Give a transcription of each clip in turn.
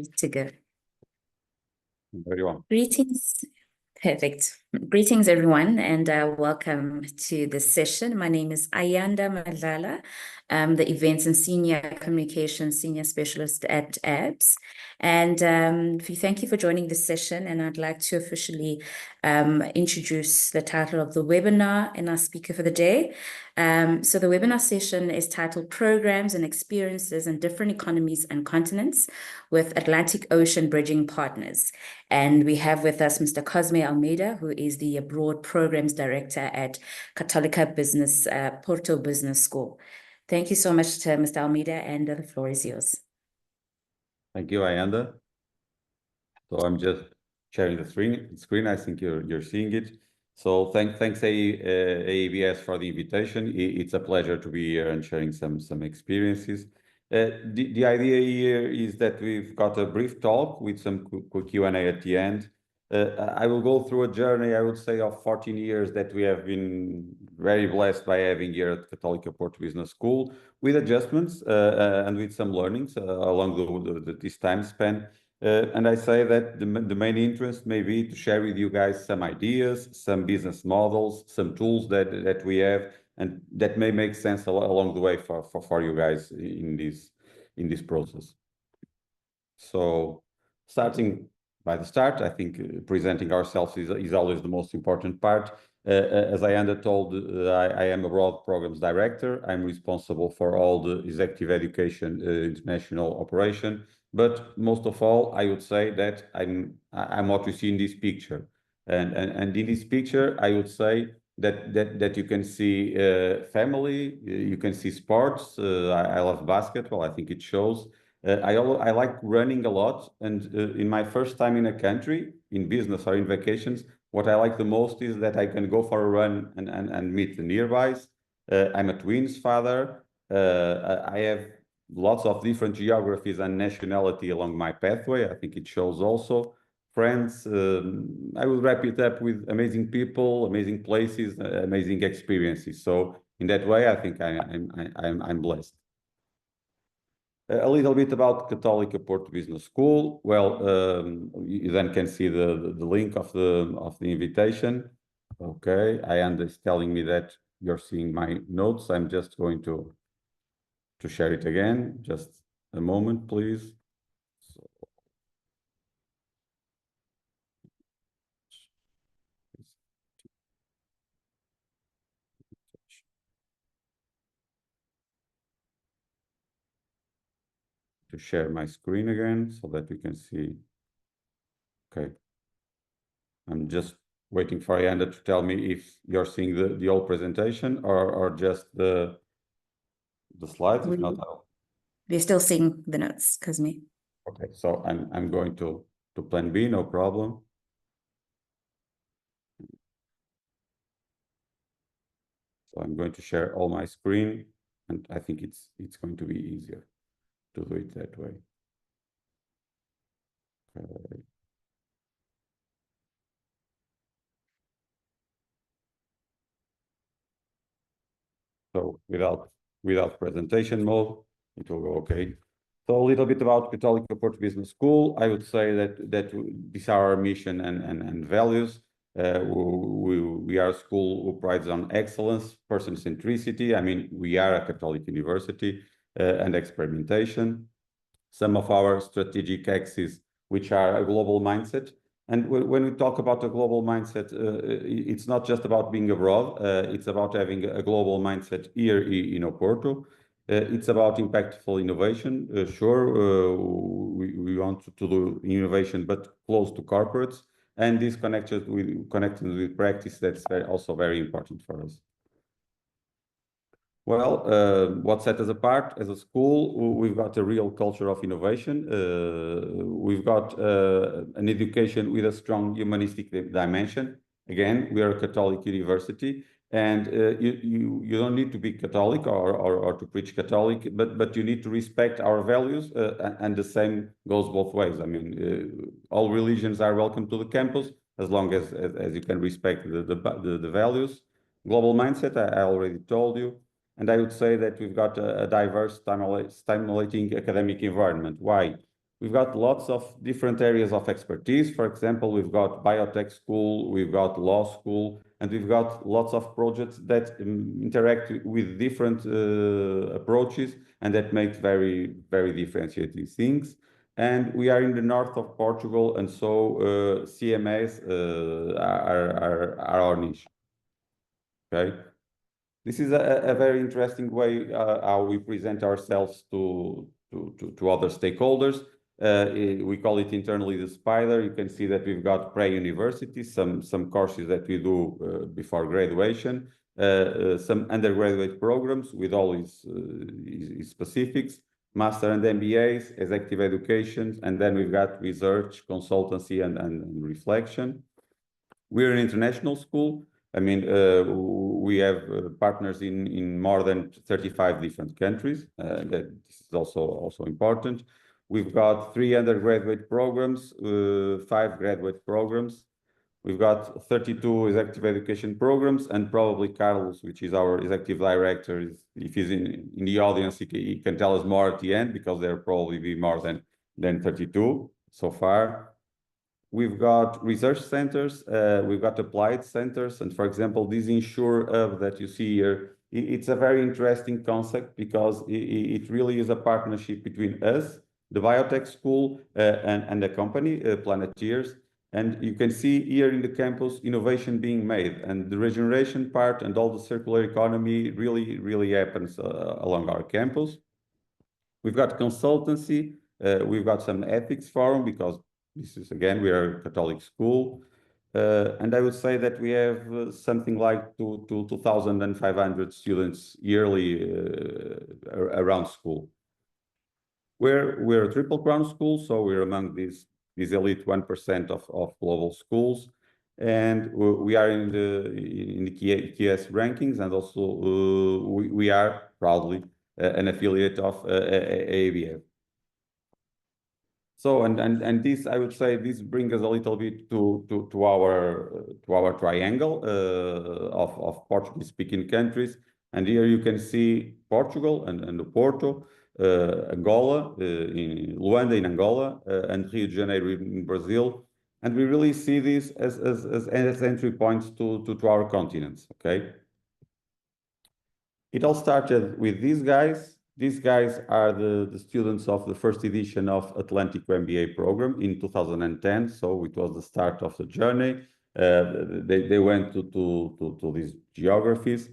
ready to go. Very well. Greetings. Perfect. Greetings, everyone, and welcome to this session. My name is Ayanda Madlala. I'm the Events and Senior Communications Senior Specialist at AABS. And thank you for joining this session. And I'd like to officially introduce the title of the webinar and our speaker for the day. So the webinar session is titled Programs and Experiences in Different Economies and Continents with Atlantic Ocean Bridging Partners. And we have with us Mr. Cosme Almeida, who is the Abroad Programs Director at Católica Porto Business School. Thank you so much to Mr. Almeida, and the floor is yours. Thank you, Ayanda. So I'm just sharing the screen. I think you're seeing it. So thanks AABS for the invitation. It's a pleasure to be here and sharing some experiences. The idea here is that we've got a brief talk with some quick Q&A at the end. I will go through a journey, I would say, of 14 years that we have been very blessed by having here at Católica Porto Business School, with adjustments and with some learnings along this time span. And I say that the main interest may be to share with you guys some ideas, some business models, some tools that we have, and that may make sense along the way for you guys in this process. So starting by the start, I think presenting ourselves is always the most important part. As Ayanda told, I am Abroad Programs Director. I'm responsible for all the executive education international operation. But most of all, I would say that I'm what you see in this picture. And in this picture, I would say that you can see family, you can see sports. I love basketball. I think it shows. I like running a lot. And in my first time in a country, in business or in vacations, what I like the most is that I can go for a run and meet the nearbys. I'm a twins father. I have lots of different geographies and nationality along my pathway. I think it shows also. Friends, I will wrap it up with amazing people, amazing places, amazing experiences. So in that way, I think I'm blessed. A little bit about Católica Porto Business School. Well, you then can see the link of the invitation. Okay, Ayanda is telling me that you're seeing my notes. I'm just going to share it again. Just a moment, please. To share my screen again so that we can see. Okay. I'm just waiting for Ayanda to tell me if you're seeing the whole presentation or just the slides, if not all. We're still seeing the notes, Cosme. Okay, so I'm going to plan B, no problem. So I'm going to share all my screen, and I think it's going to be easier to do it that way. Okay. So without presentation mode, it will go okay. So a little bit about Católica Porto Business School. I would say that these are our mission and values. We are a school who prides on excellence, person centricity. I mean, we are a Catholic university and experimentation. Some of our strategic axes, which are a global mindset. And when we talk about a global mindset, it's not just about being abroad. It's about having a global mindset here in Oporto. It's about impactful innovation. We want to do innovation, but close to corporates. And this connected with practice, that's also very important for us. Well, what set us apart as a school, we've got a real culture of innovation. We've got an education with a strong humanistic dimension. Again, we are a Catholic university, and you don't need to be Catholic or to preach Catholic, but you need to respect our values, and the same goes both ways. I mean, all religions are welcome to the campus as long as you can respect the values. Global mindset, I already told you. And I would say that we've got a diverse, stimulating academic environment. Why? We've got lots of different areas of expertise. For example, we've got biotech school, we've got law school, and we've got lots of projects that interact with different approaches and that make very, very differentiating things. And we are in the north of Portugal, and so CMAs are our niche. Okay. This is a very interesting way how we present ourselves to other stakeholders. We call it internally the spider. You can see that we've got pre-university, some courses that we do before graduation, some undergraduate programs with all its specifics, master and MBAs, executive education, and then we've got research, consultancy, and reflection. We're an international school. I mean, we have partners in more than 35 different countries. This is also important. We've got 3 undergraduate programs, 5 graduate programs. We've got 32 executive education programs, and probably Carlos, which is our executive director, if he's in the audience, he can tell us more at the end, because there'll probably be more than 32 so far. We've got research centers, we've got applied centers, and for example, this Insure Hub that you see here, it's a very interesting concept because it really is a partnership between us, the biotech school, and the company, Planeteers. And you can see here in the campus innovation being made, and the regeneration part and all the circular economy really happens along our campus. We've got consultancy, we've got some ethics forum, because this is, again, we are a Catholic school. And I would say that we have something like 2,500 students yearly around school. We're a triple crown school, so we're among these elite 1% of global schools. And we are in the QS rankings, and also we are proudly an affiliate of AABS. So and this, I would say, this brings us a little bit to our triangle of Portuguese-speaking countries. And here you can see Portugal and Porto, Angola, in Luanda in Angola, and Rio de Janeiro in Brazil. And we really see this as entry points to our continents. Okay. It all started with these guys. These guys are the students of the first edition of Atlantic MBA program in 2010. So it was the start of the journey. They went to these geographies.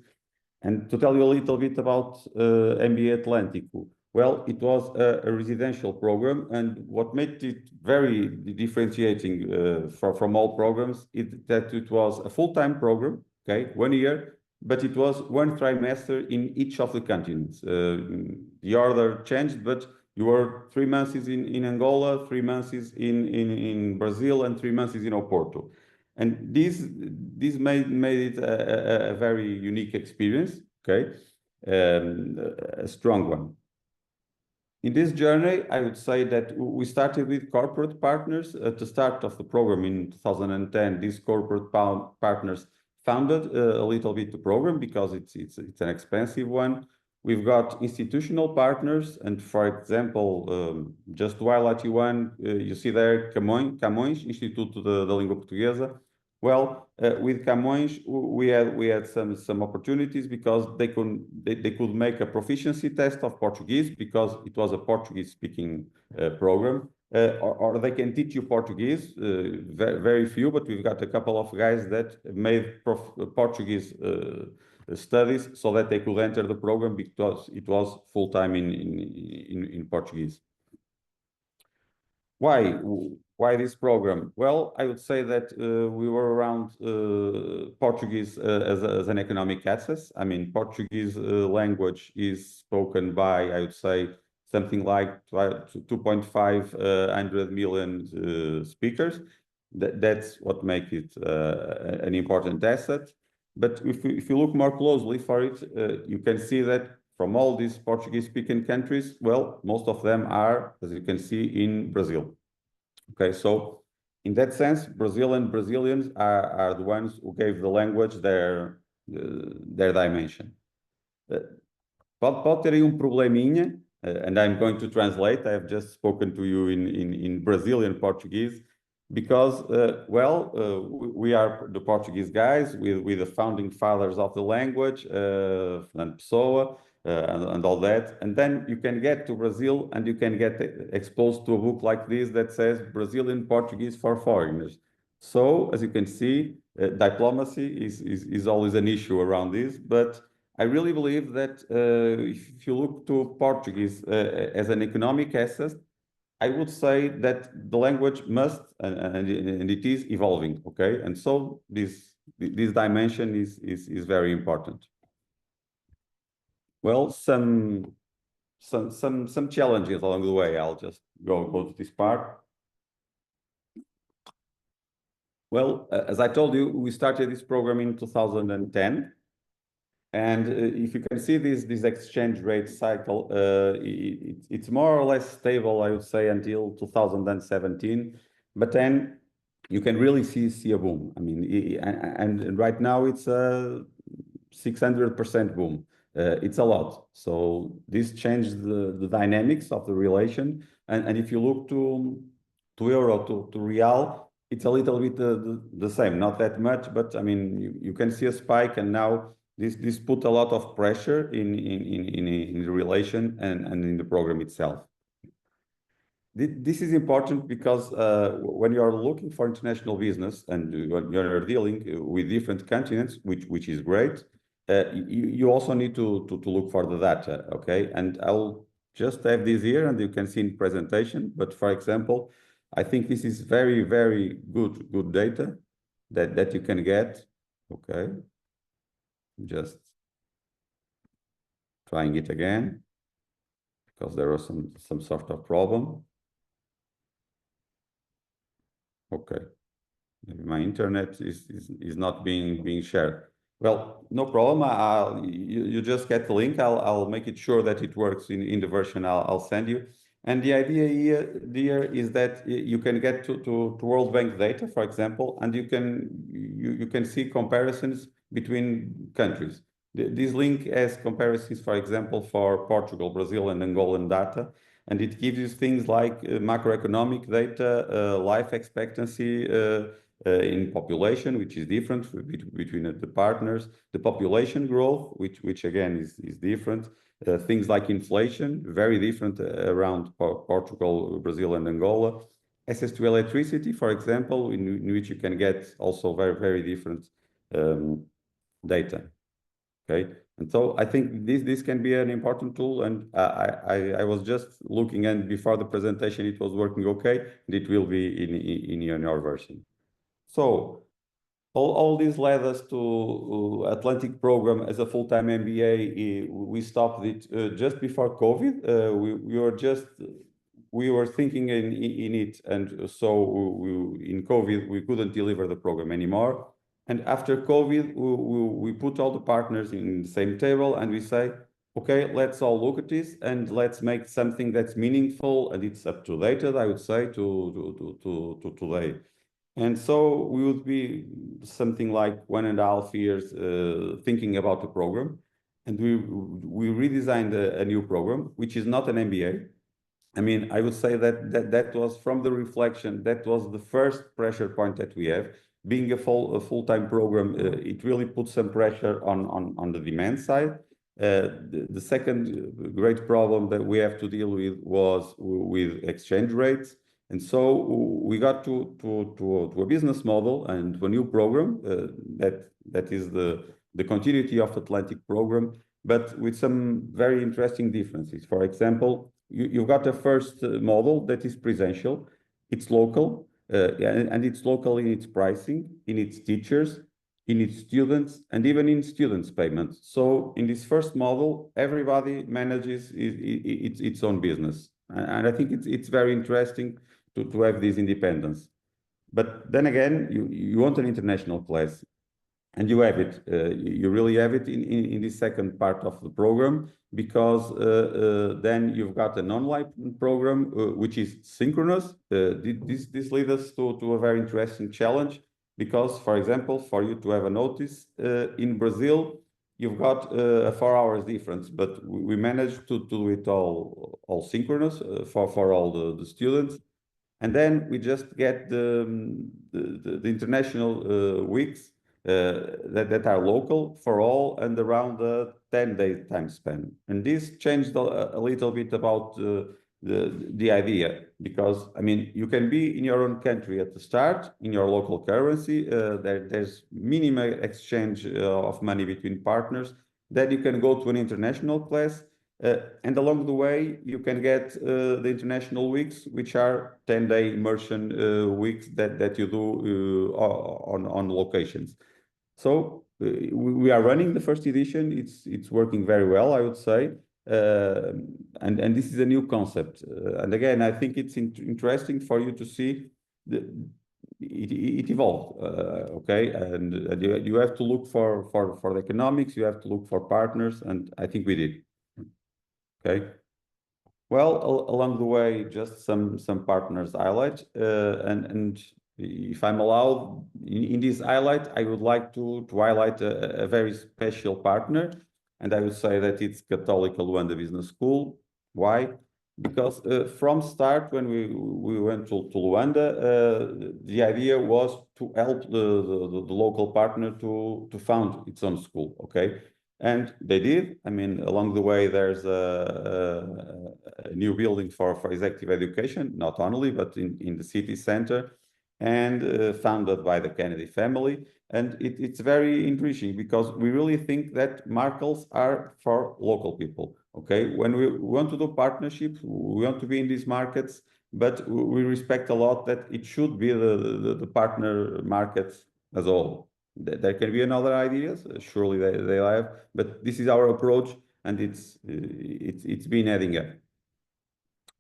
And to tell you a little bit about MBA Atlântico, well, it was a residential program, and what made it very differentiating from all programs is that it was a full-time program, okay, 1 year, but it was 1 trimester in each of the continents. The order changed, but you were 3 months in Angola, 3 months in Brazil, and 3 months in Oporto. And this made it a very unique experience, okay, a strong one. In this journey, I would say that we started with corporate partners. At the start of the program in 2010, these corporate partners funded a little bit the program because it's an expensive one. We've got institutional partners, and for example, just to highlight you one, you see there Camões, Instituto da Língua Portuguesa. Well, with Camões, we had some opportunities because they could make a proficiency test of Portuguese because it was a Portuguese-speaking program, or they can teach you Portuguese. Very few, but we've got a couple of guys that made Portuguese studies so that they could enter the program because it was full-time in Portuguese. Why this program? Well, I would say that we were around Portuguese as an economic access. I mean, Portuguese language is spoken by, I would say, something like 2.5 million speakers. That's what makes it an important asset. But if you look more closely for it, you can see that from all these Portuguese-speaking countries, well, most of them are, as you can see, in Brazil. Okay, so in that sense, Brazil and Brazilians are the ones who gave the language their dimension. Pode ter aí probleminha, and I'm going to translate. I have just spoken to you in Brazilian Portuguese because, we are the Portuguese guys with the founding fathers of the language, Fernando Pessoa, and all that. And then you can get to Brazil and you can get exposed to a book like this that says Brazilian Portuguese for Foreigners. So, as you can see, diplomacy is always an issue around this, but I really believe that if you look to Portuguese as an economic asset, I would say that the language must and it is evolving, okay? And so this dimension is very important. Well, some challenges along the way. I'll just go to this part. Well, as I told you, we started this program in 2010. And if you can see this exchange rate cycle, it's more or less stable, I would say, until 2017. But then you can really see a boom. I mean, and right now it's a 600% boom. It's a lot. So this changed the dynamics of the relation. And if you look to euro to real, it's a little bit the same, not that much, but I mean, you can see a spike, and now this put a lot of pressure in the relation and in the program itself. This is important because when you are looking for international business and when you're dealing with different continents, which is great, you also need to look for the data, okay? And I'll just have this here, and you can see in presentation. But for example, I think this is very, very good data that you can get, okay? Just trying it again because there was some sort of problem. Okay, maybe my internet is not being shared. Well, no problem. You just get the link. I'll make it sure that it works in the version I'll send you. And the idea here is that you can get to World Bank data, for example, and you can see comparisons between countries. This link has comparisons, for example, for Portugal, Brazil, and Angolan data, and it gives you things like macroeconomic data, life expectancy in population, which is different between the partners, the population growth, which again is different. Things like inflation, very different around Portugal, Brazil, and Angola. Access to electricity, for example, in which you can get also very different data. Okay, and so I think this can be an important tool, and I was just looking, and before the presentation it was working okay, and it will be in your version. So all this led us to Atlantic program as a full-time MBA. We stopped it just before COVID. We were thinking in it, and so in COVID we couldn't deliver the program anymore. And after COVID, we put all the partners in the same table, and we say, okay, let's all look at this and let's make something that's meaningful, and it's up to date, I would say, to today. And so we would be something like 1.5 years thinking about the program. And we redesigned a new program, which is not an MBA. I mean, I would say that was from the reflection, that was the first pressure point that we have. Being a full-time program, it really puts some pressure on the demand side. The second great problem that we have to deal with was with exchange rates. And so we got to a business model and to a new program that is the continuity of Atlantic program, but with some very interesting differences. For example, you've got a first model that is presential, it's local, and it's local in its pricing, in its teachers, in its students, and even in students' payments. So in this first model, everybody manages its own business. And I think it's very interesting to have this independence. But then again, you want an international class, and you have it. You really have it in the second part of the program, because then you've got an online program which is synchronous. This leads us to a very interesting challenge, because, for example, for you to have a notice in Brazil, you've got a 4 hours difference, but we managed to do it all synchronous for all the students. And then we just get the international weeks that are local for all and around the 10-day time span. And this changed a little bit about the idea, because I mean, you can be in your own country at the start in your local currency. There's minimal exchange of money between partners. Then you can go to an international class. And along the way, you can get the international weeks, which are 10-day immersion weeks that you do on locations. So we are running the first edition. It's working very well, I would say. And this is a new concept. And again, I think it's interesting for you to see it evolved, okay? And you have to look for the economics, you have to look for partners, and I think we did. Okay. Well, along the way, just some partners highlight, and if I'm allowed, in this highlight, I would like to highlight a very special partner, and I would say that it's Católica Luanda Business School. Why? Because from start, when we went to Luanda, the idea was to help the local partner to found its own school. Okay. And they did. I mean, along the way, there's a new building for executive education, not only, but in the city center, and founded by the Kennedy family. And it's very intriguing because we really think that markets are for local people. Okay, when we want to do partnerships, we want to be in these markets, but we respect a lot that it should be the partner markets as a whole. There can be another ideas, surely they have, but this is our approach, and it's been adding up.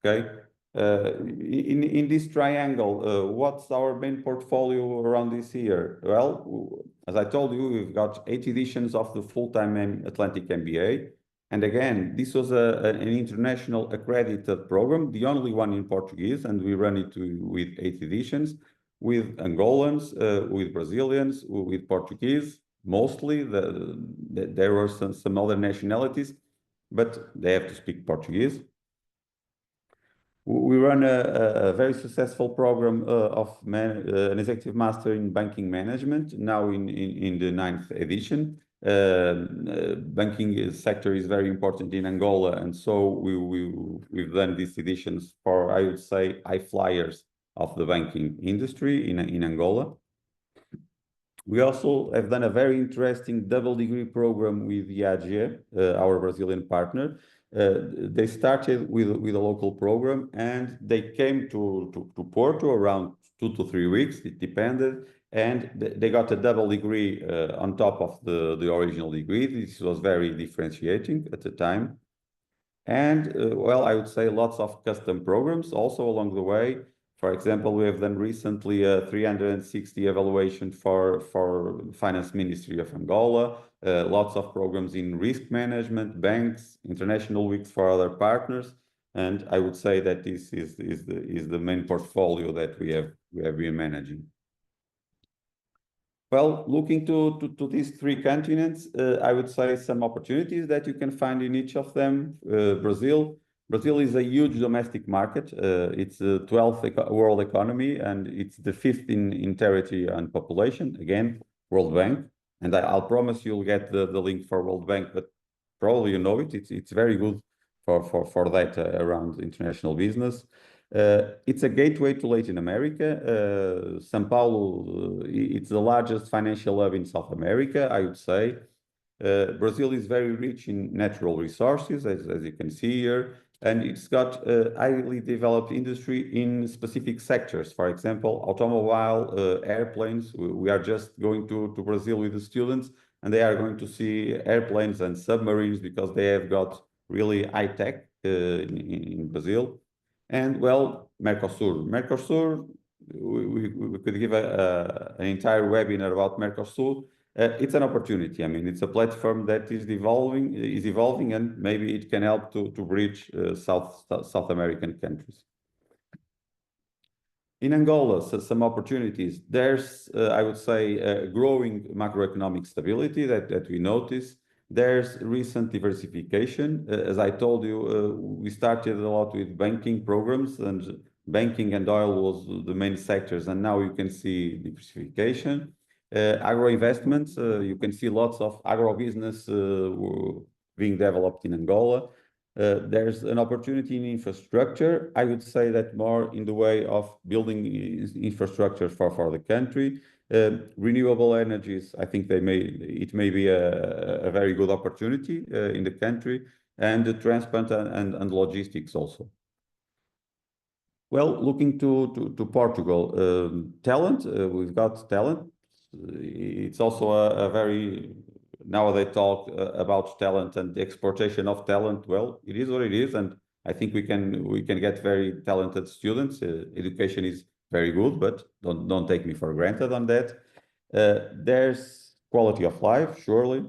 Okay, in this triangle, what's our main portfolio around this year? Well, as I told you, we've got 8 editions of the full-time Atlantic MBA, and again, this was an international accredited program, the only one in Portuguese, and we run it with 8 editions. With Angolans, with Brazilians, with Portuguese, mostly. There were some other nationalities, but they have to speak Portuguese. We run a very successful program of an executive master in banking management, now in the 9th edition. Banking sector is very important in Angola, and so we've done these editions for, I would say, high flyers of the banking industry in Angola. We also have done a very interesting double degree program with the AABS, our Brazilian partner. They started with a local program, and they came to Porto around 2 to 3 weeks, it depended, and they got a double degree on top of the original degree. This was very differentiating at the time. And well, I would say lots of custom programs also along the way. For example, we have done recently a 360 evaluation for Finance Ministry of Angola, lots of programs in risk management, banks, international weeks for other partners. And I would say that this is the main portfolio that we have been managing. Well, looking to these 3 continents, I would say some opportunities that you can find in each of them. Brazil is a huge domestic market. It's the 12th world economy, and it's the 5th in territory and population. Again, World Bank. And I'll promise you'll get the link for World Bank, but probably you know it. It's very good for that around international business. It's a gateway to Latin America. São Paulo, it's the largest financial hub in South America, I would say. Brazil is very rich in natural resources, as you can see here, and it's got a highly developed industry in specific sectors. For example, automobile, airplanes. We are just going to Brazil with the students, and they are going to see airplanes and submarines because they have got really high tech in Brazil. And well, Mercosur, we could give an entire webinar about Mercosur. It's an opportunity. I mean, it's a platform that is evolving, and maybe it can help to bridge South American countries. In Angola, so some opportunities. There's, I would say, growing macroeconomic stability that we notice. There's recent diversification. As I told you, we started a lot with banking programs, and banking and oil was the main sectors, and now you can see diversification. Agro investments, you can see lots of agro-business being developed in Angola. There's an opportunity in infrastructure. I would say that more in the way of building infrastructure for the country. Renewable energies, I think it may be a very good opportunity in the country, and the transport and logistics also. Well, looking to Portugal, talent, we've got talent. It's also a very, now they talk about talent and the exportation of talent. Well, it is what it is, and I think we can get very talented students. Education is very good, but don't take me for granted on that. There's quality of life, surely.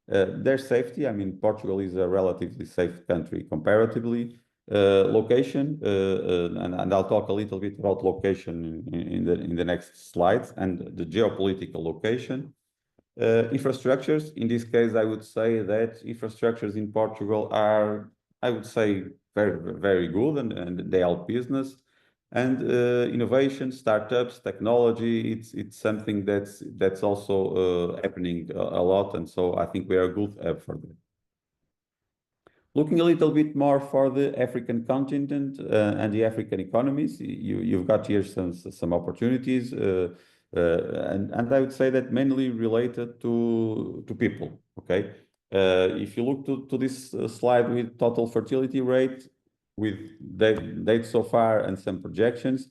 There's safety. I mean, Portugal is a relatively safe country comparatively. Location, and I'll talk a little bit about location in the next slides, and the geopolitical location. Infrastructures, in this case, I would say that infrastructures in Portugal are, I would say, very, very good, and they help business. And innovation, startups, technology, it's something that's also happening a lot, and so I think we are good for that. Looking a little bit more for the African continent and the African economies, you've got here some opportunities, and I would say that mainly related to people. Okay, if you look to this slide with total fertility rate, with date so far and some projections,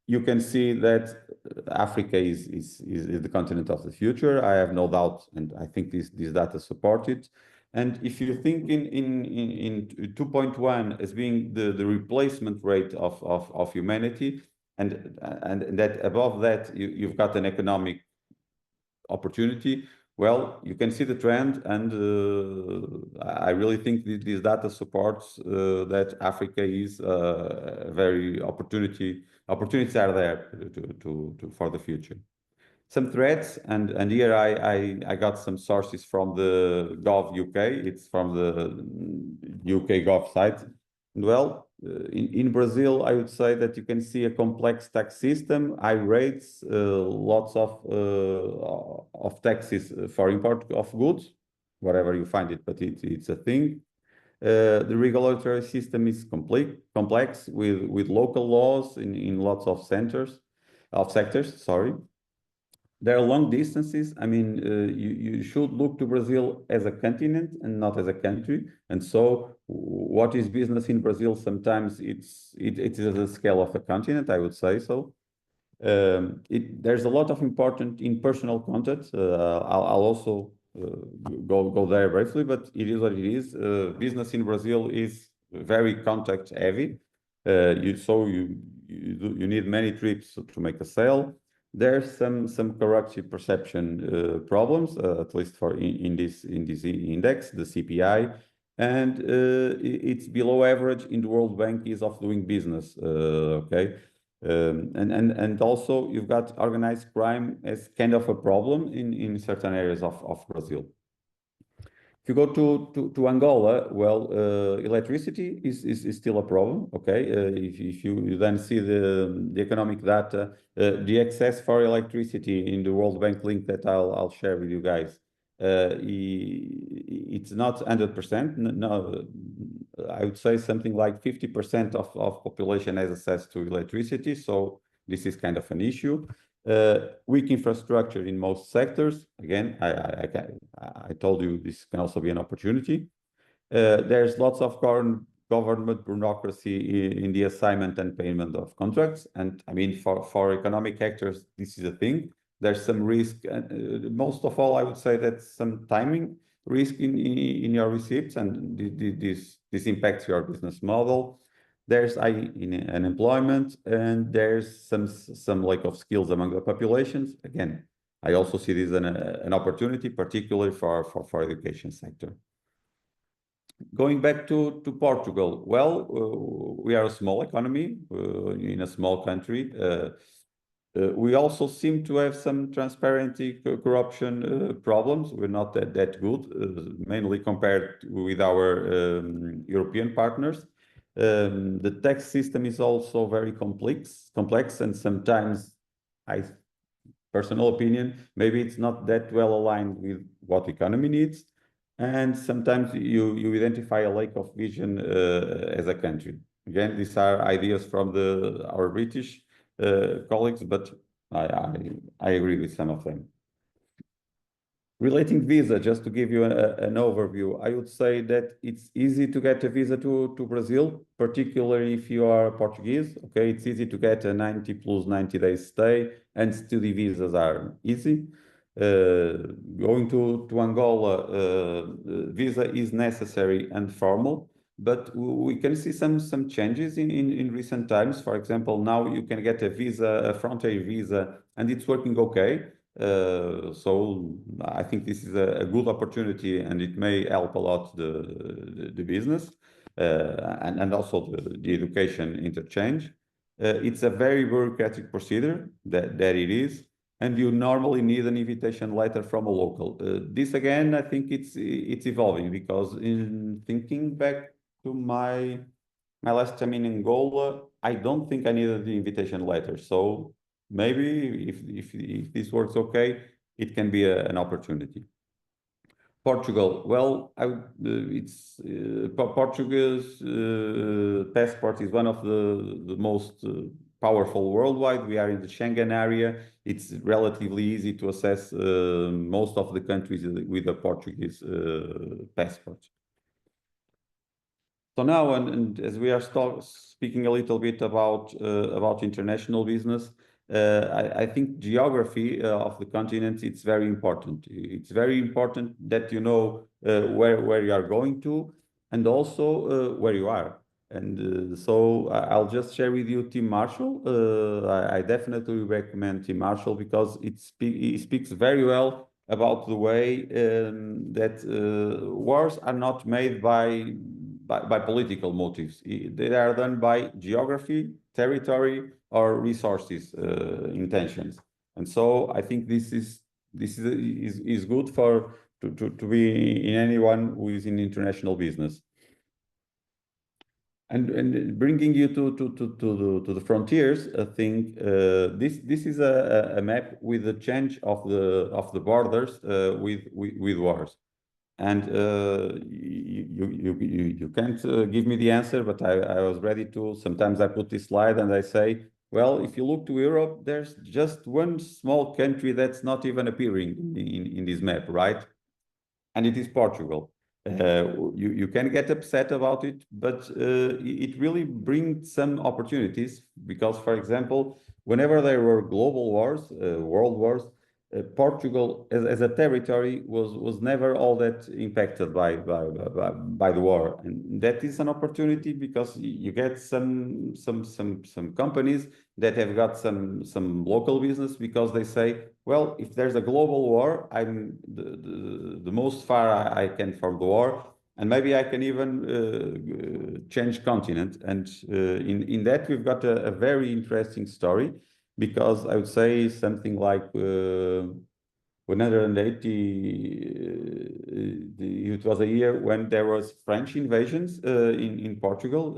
you can see that Africa is the continent of the future. I have no doubt, and I think this data support it. And if you think in 2.1 as being the replacement rate of humanity, and that above that you've got an economic opportunity, well, you can see the trend, and I really think this data supports that Africa is very opportunities are there for the future. Some threats, and here I got some sources from the Gov UK. It's from the UK Gov site. Well, in Brazil, I would say that you can see a complex tax system, high rates, lots of taxes for import of goods, wherever you find it, but it's a thing. The regulatory system is complex with local laws in lots of sectors. Sorry. There are long distances. I mean, you should look to Brazil as a continent and not as a country. And so what is business in Brazil? Sometimes it is the scale of a continent, I would say so. There's a lot of important in-personal contact. I'll also go there briefly, but it is what it is. Business in Brazil is very contact heavy. You need many trips to make a sale. There's some corruption perception problems, at least in this index, the CPI, and it's below average in the World Bank ease of doing business. Okay, and also you've got organized crime as kind of a problem in certain areas of Brazil. If you go to Angola, well, electricity is still a problem. Okay, if you then see the economic data, the access for electricity in the World Bank link that I'll share with you guys, it's not 100%. No, I would say something like 50% of population has access to electricity. So this is kind of an issue. Weak infrastructure in most sectors. Again, I told you this can also be an opportunity. There's lots of government bureaucracy in the assignment and payment of contracts. And I mean, for economic actors, this is a thing. There's some risk. Most of all, I would say that some timing risk in your receipts, and this impacts your business model. There's unemployment, and there's some lack of skills among the populations. Again, I also see this as an opportunity, particularly for education sector. Going back to Portugal, well, we are a small economy in a small country. We also seem to have some transparency corruption problems. We're not that good, mainly compared with our European partners. The tax system is also very complex, and sometimes, personal opinion, maybe it's not that well aligned with what the economy needs. And sometimes you identify a lack of vision as a country. Again, these are ideas from our British colleagues, but I agree with some of them. Relating visa, just to give you an overview, I would say that it's easy to get a visa to Brazil, particularly if you are Portuguese. Okay, it's easy to get a 90 plus 90 days stay, and study visas are easy. Going to Angola, visa is necessary and formal, but we can see some changes in recent times. For example, now you can get a visa, a frontier visa, and it's working okay. So I think this is a good opportunity, and it may help a lot the business and also the education interchange. It's a very bureaucratic procedure that it is, and you normally need an invitation letter from a local. This again, I think it's evolving, because in thinking back to my last time in Angola, I don't think I needed the invitation letter. So maybe if this works okay, it can be an opportunity. Portugal, well, Portugal's passport is one of the most powerful worldwide. We are in the Schengen area. It's relatively easy to assess most of the countries with a Portuguese passport. So now, and as we are speaking a little bit about international business, I think geography of the continent, it's very important. It's very important that you know where you are going to, and also where you are. And so I'll just share with you Tim Marshall. I definitely recommend Tim Marshall, because he speaks very well about the way that wars are not made by political motives. They are done by geography, territory, or resources intentions. And so I think this is good to be in anyone who is in international business. And bringing you to the frontiers, I think this is a map with the change of the borders with wars. And you can't give me the answer, but I was ready to. Sometimes I put this slide and I say, well, if you look to Europe, there's just one small country that's not even appearing in this map, right? And it is Portugal. You can get upset about it, but it really brings some opportunities, because, for example, whenever there were global wars, world wars, Portugal as a territory was never all that impacted by the war, and that is an opportunity, because you get some companies that have got some local business, because they say, well, if there's a global war, I'm the most far I can from the war, and maybe I can even change continent. And in that we've got a very interesting story, because I would say something like 180, it was a year when there was French invasions in Portugal.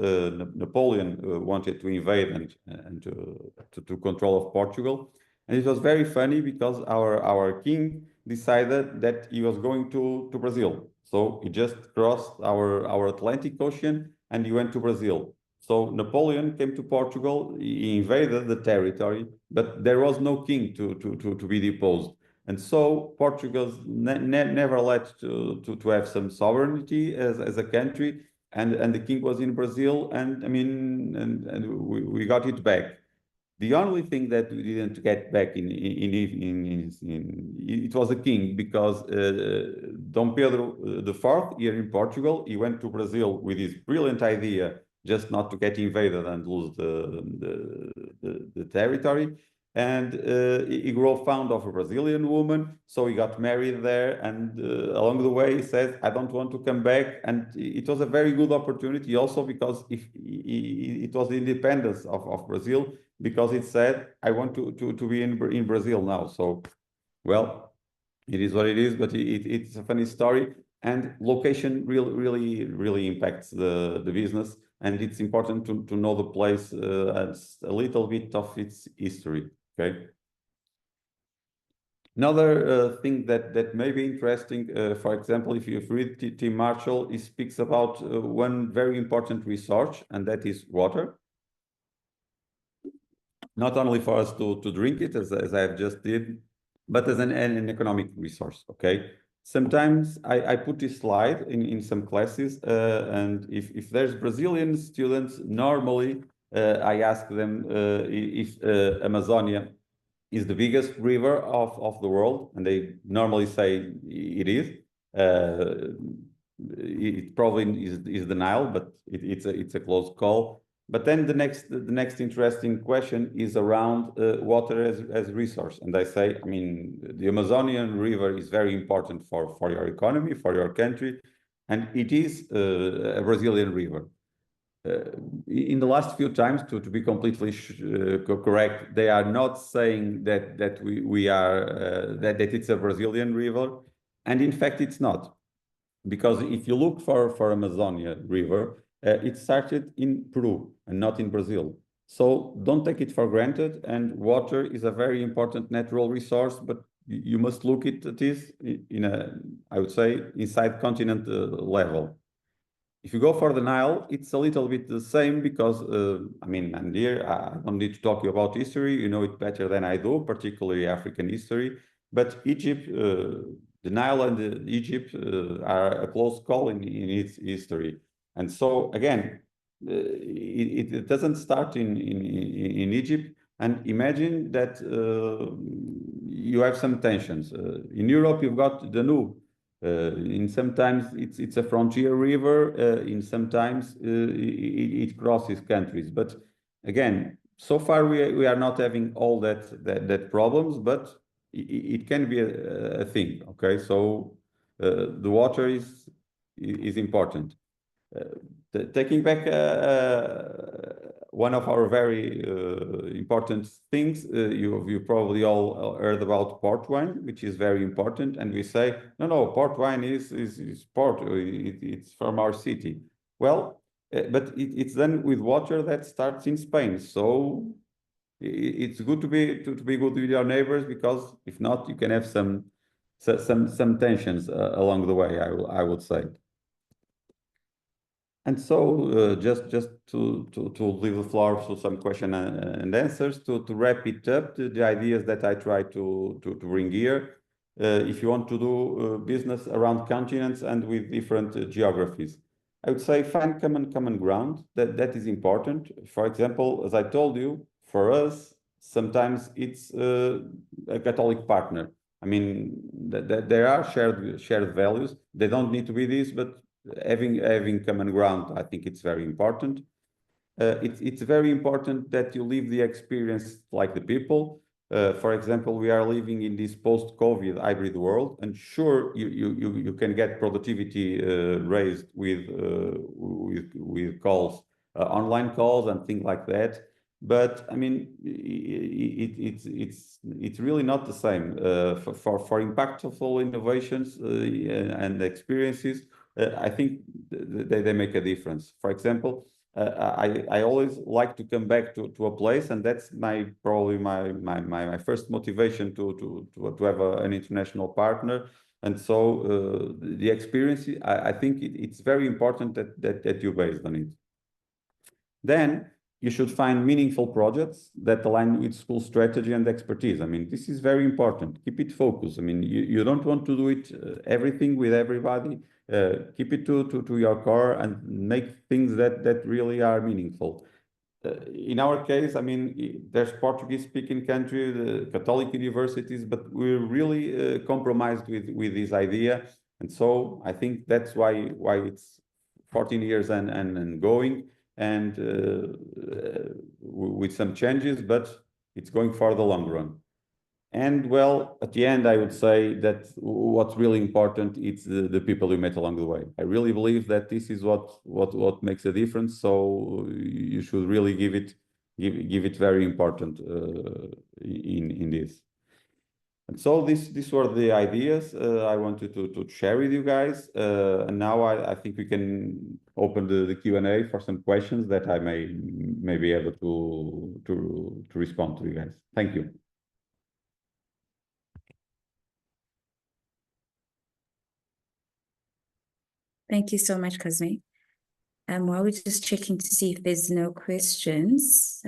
Napoleon wanted to invade and to control of Portugal. And it was very funny, because our king decided that he was going to Brazil. So he just crossed our Atlantic Ocean and he went to Brazil. So Napoleon came to Portugal, he invaded the territory, but there was no king to be deposed. And so Portugal never let to have some sovereignty as a country, and the king was in Brazil, and I mean, and we got it back. The only thing that we didn't get back in it was the king, because Dom Pedro IV here in Portugal, he went to Brazil with his brilliant idea just not to get invaded and lose the territory. And he grew fond of a Brazilian woman, so he got married there. And along the way, he said, "I don't want to come back." And it was a very good opportunity, also because if it was the independence of Brazil, because it said, I want to be in Brazil now. So, well, it is what it is, but it's a funny story. And location really impacts the business. And it's important to know the place as a little bit of its history, okay? Another thing that may be interesting, for example, if you read Tim Marshall, he speaks about one very important resource, and that is water. Not only for us to drink it, as I have just did, but as an economic resource, okay? Sometimes I put this slide in some classes, and if there's Brazilian students, normally I ask them if Amazonia is the biggest river of the world, and they normally say it is. It probably is the Nile, but it's a close call. But then the next interesting question is around water as resource, and I say, I mean, the Amazonian River is very important for your economy, for your country, and it is a Brazilian river. In the last few times, to be completely correct, they are not saying that we are that it's a Brazilian river, and in fact it's not, because if you look for Amazonia River, it started in Peru and not in Brazil. So don't take it for granted. And water is a very important natural resource, but you must look at this in a, I would say, inside continent level. If you go for the Nile, it's a little bit the same because, I mean, and here I don't need to talk to you about history, you know it better than I do, particularly African history. But Egypt, the Nile and Egypt are a close call in its history. And so, again, it doesn't start in Egypt. And imagine that you have some tensions. In Europe, you've got the Danube. In sometimes it's a frontier river. In sometimes it crosses countries. But again, so far we are not having all that problems, but it can be a thing. Okay, so the water is important. Taking back one of our very important things, you probably all heard about port wine, which is very important. And we say, no, port wine is port, it's from our city. Well, but it's done with water that starts in Spain. So it's good to be good with your neighbors, because if not, you can have some tensions along the way, I would say. And so just to leave the floor for some question and answers, to wrap it up, the ideas that I try to bring here. If you want to do business around continents and with different geographies, I would say find common ground. That is important. For example, as I told you, for us, sometimes it's a Catholic partner. I mean, there are shared values. They don't need to be this, but having common ground, I think it's very important. It's very important that you live the experience like the people. For example, we are living in this post-COVID hybrid world, and sure, you can get productivity raised with calls, online calls and things like that. But I mean, it's really not the same for impactful innovations and experiences. I think they make a difference. For example, I always like to come back to a place, and that's probably my first motivation to have an international partner. And so the experience, I think it's very important that you based on it. Then you should find meaningful projects that align with school strategy and expertise. I mean, this is very important. Keep it focused. I mean, you don't want to do it everything with everybody. Keep it to your core and make things that really are meaningful. In our case, I mean, there's Portuguese-speaking country, the Catholic universities, but we're really compromised with this idea. And so I think that's why it's 14 years and going, and with some changes, but it's going for the long run. And well, at the end, I would say that what's really important is the people you met along the way. I really believe that this is what makes a difference. So you should really give it give it very important in this. And so these were the ideas I wanted to share with you guys. And now I think we can open the Q&A for some questions that I may be able to respond to you guys. Thank you. Thank you so much, Cosme. While we're just checking to see if there's no questions,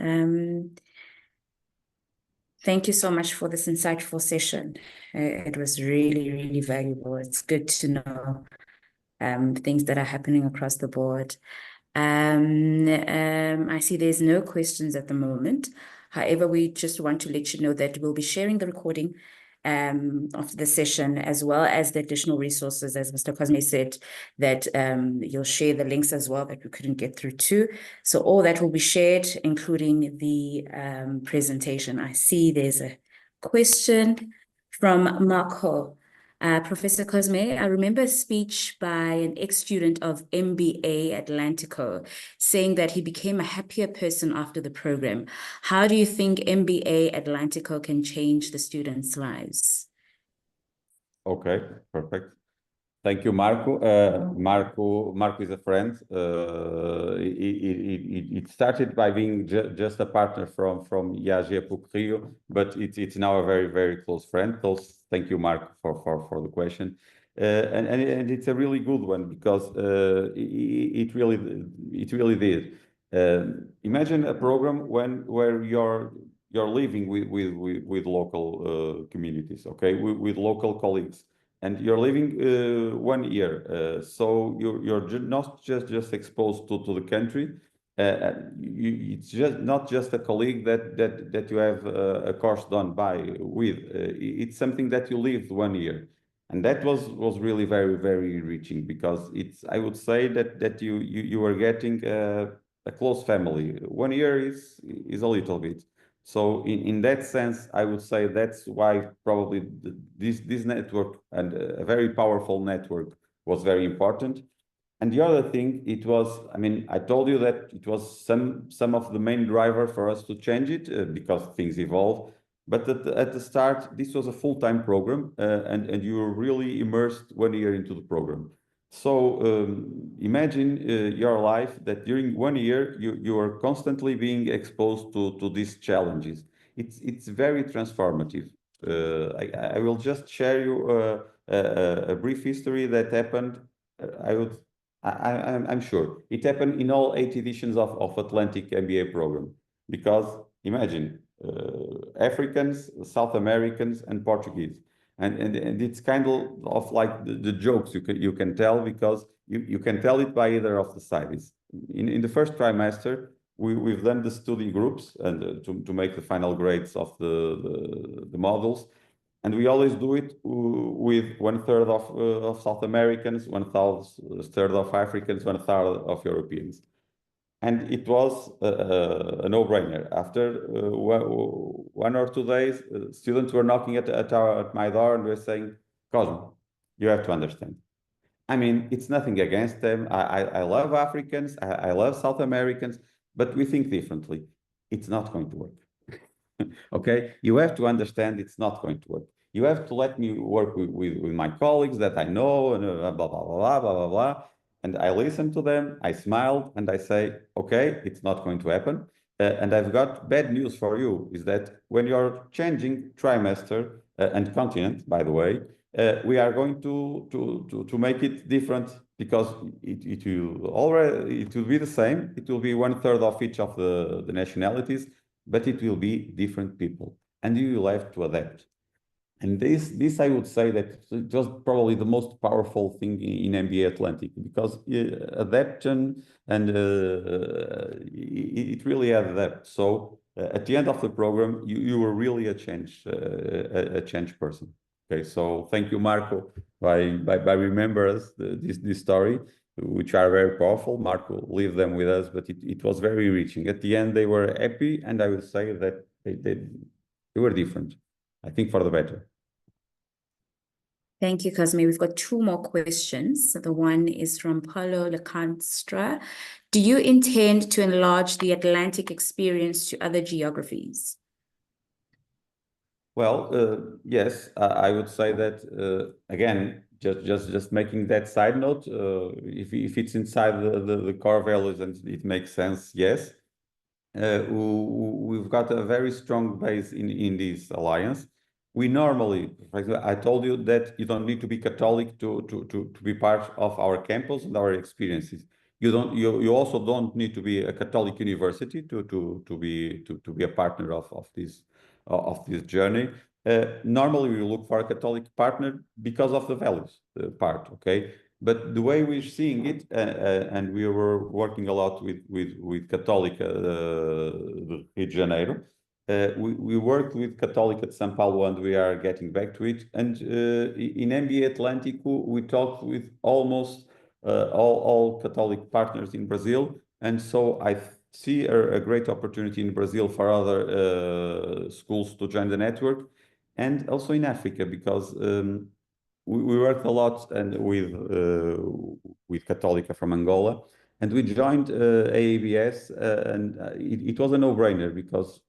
thank you so much for this insightful session. It was really, really valuable. It's good to know things that are happening across the board. I see there's no questions at the moment. However, we just want to let you know that we'll be sharing the recording of the session, as well as the additional resources, as Mr. Cosme said, that you'll share the links as well that we couldn't get through to. So all that will be shared, including the presentation. I see there's a question from Marco. Professor Cosme, I remember a speech by an ex-student of MBA Atlantico saying that he became a happier person after the program. How do you think MBA Atlantico can change the students' lives? Okay, perfect. Thank you, Marco. Marco is a friend. It started by being just a partner from IAG PUC Rio, but it's now a very, very close friend. So thank you, Marco, for the question. And it's a really good one because it really did. Imagine a program where you're living with local communities, okay, with local colleagues. And you're living 1 year, so you're not just exposed to the country. It's just not just a colleague that you have a course done with. It's something that you lived 1 year, and that was really very, very enriching, because I would say that you were getting a close family. 1 year is a little bit. So in that sense, I would say that's why probably this network, and a very powerful network, was very important. And the other thing, it was, I mean, I told you that it was some of the main driver for us to change it, because things evolve. But at the start, this was a full-time program, and you were really immersed 1 year into the program. So imagine your life that during 1 year you are constantly being exposed to these challenges. It's very transformative. I will just share you a brief history that happened. I'm sure it happened in all 8 editions of Atlantic MBA program, because imagine Africans, South Americans, and Portuguese. And it's kind of like the jokes you can tell, because you can tell it by either of the sides. In the first trimester, we've done the study groups and to make the final grades of the modules, and we always do it with 1/3 of South Americans, 1/3 of Africans, 1/3 of Europeans. And it was a no-brainer. After 1 or 2 days, students were knocking at my door and were saying, "Cosme, you have to understand. I mean, it's nothing against them. I love Africans, I love South Americans, but we think differently. It's not going to work." Okay, you have to understand it's not going to work. You have to let me work with my colleagues that I know, and blah, blah, blah, blah, blah, blah, blah. And I listen to them, I smiled, and I say, okay, it's not going to happen. And I've got bad news for you, is that when you're changing trimester and continent, by the way, we are going to make it different, because it will be the same. It will be 1/3 of each of the nationalities, but it will be different people, and you will have to adapt. And this I would say that it was probably the most powerful thing in MBA Atlantic, because adaptation, and it really had that. So at the end of the program, you were really a change person. Okay, so thank you, Marco, by remember us this story, which are very powerful. Marco, leave them with us, but it was very reaching. At the end, they were happy, and I would say that they were different. I think for the better. Thank you, Cosme. We've got two more questions. The one is from Paulo Lecanstra. Do you intend to enlarge the Atlantic experience to other geographies? Well, yes, I would say that, again, just making that side note, if it's inside the core values and it makes sense, yes. We've got a very strong base in this alliance. We normally, for example, I told you that you don't need to be Catholic to be part of our campus and our experiences. You also don't need to be a Catholic university to be a partner of this journey. Normally we look for a Catholic partner because of the values part, okay? But the way we're seeing it, and we were working a lot with Católica de Rio de Janeiro. We worked with Católica de São Paulo, and we are getting back to it. And in MBA Atlântico, we talked with almost all Catholic partners in Brazil. And so I see a great opportunity in Brazil for other schools to join the network, and also in Africa, because we worked a lot and with Católica from Angola, and we joined AABS, and it was a no-brainer because,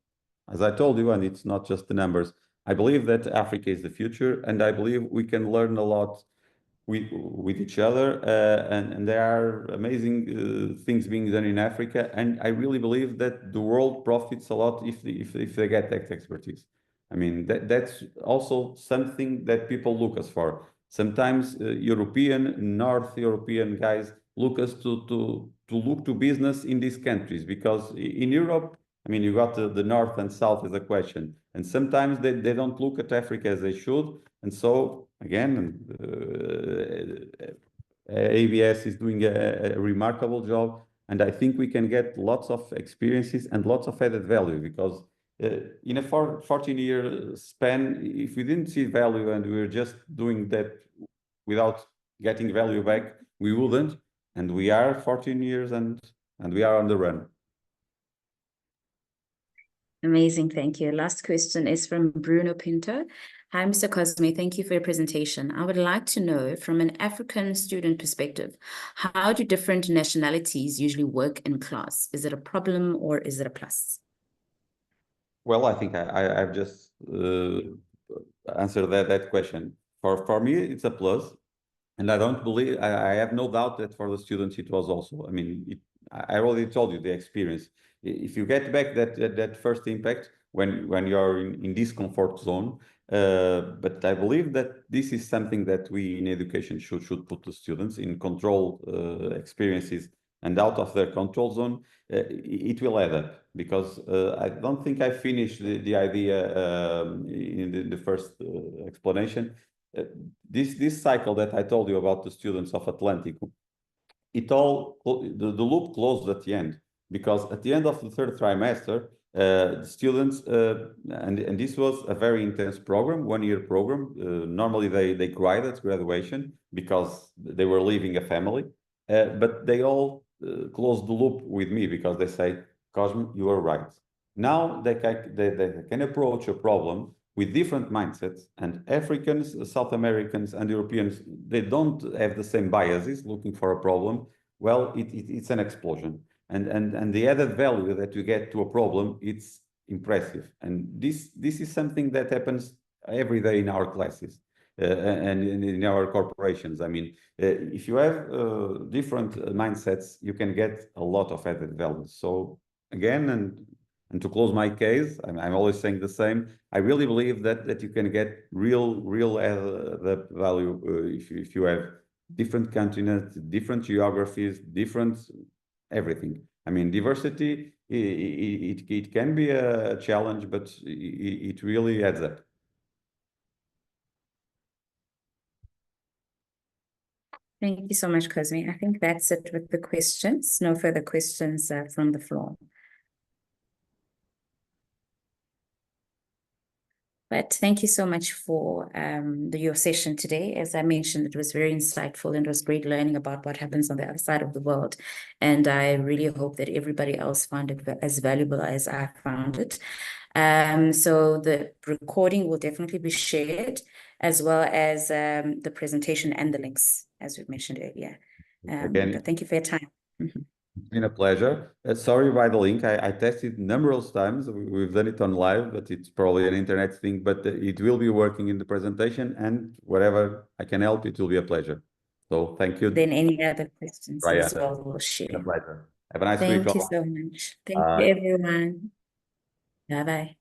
as I told you, and it's not just the numbers, I believe that Africa is the future, and I believe we can learn a lot with each other, and there are amazing things being done in Africa, and I really believe that the world profits a lot if they get that expertise. I mean, that's also something that people look us for. Sometimes North European guys look us to look to business in these countries, because in Europe, I mean, you got the North and South as a question, and sometimes they don't look at Africa as they should. And so, again, ABS is doing a remarkable job, and I think we can get lots of experiences and lots of added value, because in a 14-year span, if we didn't see value and we were just doing that without getting value back, we wouldn't. And we are 14 years and we are on the run. Amazing, thank you. Last question is from Bruno Pinto. Hi, Mr. Cosme, thank you for your presentation. I would like to know, from an African student perspective, how do different nationalities usually work in class? Is it a problem or is it a plus? Well, I think I've just answered that question. For me, it's a plus, and I have no doubt that for the students it was also. I mean, I already told you the experience. If you get back that first impact when you're in this comfort zone, but I believe that this is something that we in education should put the students in control experiences and out of their control zone. It will add up, because I don't think I finished the idea in the first explanation. This cycle that I told you about the students of Atlântico, the loop closed at the end, because at the end of the third trimester, the students, and this was a very intense program, 1-year program. Normally they cried at graduation because they were leaving a family, but they all closed the loop with me, because they say, Cosme, you are right. Now they can approach a problem with different mindsets, and Africans, South Americans, and Europeans, they don't have the same biases looking for a problem. Well, it's an explosion. And the added value that you get to a problem, it's impressive. And this is something that happens every day in our classes and in our corporations. I mean, if you have different mindsets, you can get a lot of added value. So again, and to close my case, I'm always saying the same. I really believe that you can get real added value if you have different continents, different geographies, different everything. I mean, diversity, it can be a challenge, but it really adds up. Thank you so much, Cosme. I think that's it with the questions. No further questions from the floor. But thank you so much for your session today. As I mentioned, it was very insightful, and it was great learning about what happens on the other side of the world. And I really hope that everybody else found it as valuable as I found it. So the recording will definitely be shared as well as the presentation and the links, as we mentioned earlier. Again, but thank you for your time. Mhm. It's been a pleasure. Sorry by the link. I tested numerous times. We've done it on live, but it's probably an internet thing. But it will be working in the presentation, and wherever I can help, it will be a pleasure. So thank you. Then any other questions Right, as well, we'll It's been a share. pleasure. Have a nice week. Thank you so much. Thank you, everyone. Bye-bye.